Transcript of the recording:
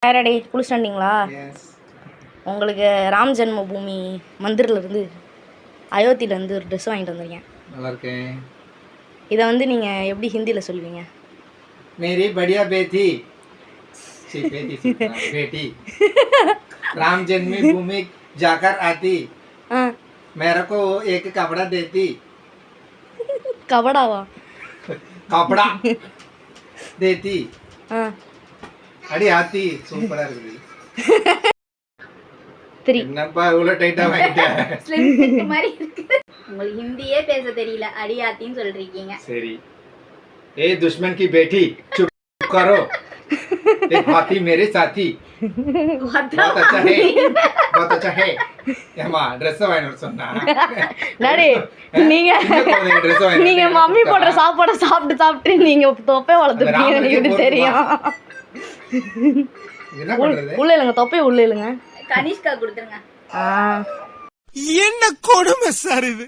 டே குளிச்சுட்டீங்களா? உங்களுக்கு ராம் ஜென்ம பூமி மந்திரிலிருந்து அயோத்தியிலேருந்து ஒரு ட்ரெஸ் வாங்கிட்டு வந்திருக்கேன். நல்லா இருக்கேன். இதை வந்து நீங்கள் எப்படி ஹிந்தியில் சொல்லுவீங்க? मेरी बढ़िया बेटी बेटी राम जन्मभूमि जाकर आती मेरे को एक कपड़ा देती. கபடாவா? कपड़ा देती அடி ஆத்தி. சூப்பரா இருக்குது. என்னப்பா இவ்வளவு டைட்டா வாங்கிட்ட மாதிரி இருக்கு. உங்களுக்கு ஹிந்தியே பேச தெரியல, அடி ஆத்தின்னு சொல்றீங்க. சரி. ए दुश्मन की बेटी चुप करो. एक हाथी मेरे साथी. बहुत अच्छा है, बहुत अच्छा है. ஏமா Dress வாங்கிட்டு சொன்னா டாடி நீங்க மம்மி போடுற சாப்பாட சாப்பிட்டு நீங்க தொப்பை வளர்த்துட்டீங்க. எனக்கு தெரியும். என்ன பண்றது? உள்ள இல்லங்க, தொப்பை உள்ள இல்லங்க. கனிஷ்கா கொடுத்துருங்க. என்ன கொடுமை சார் இது.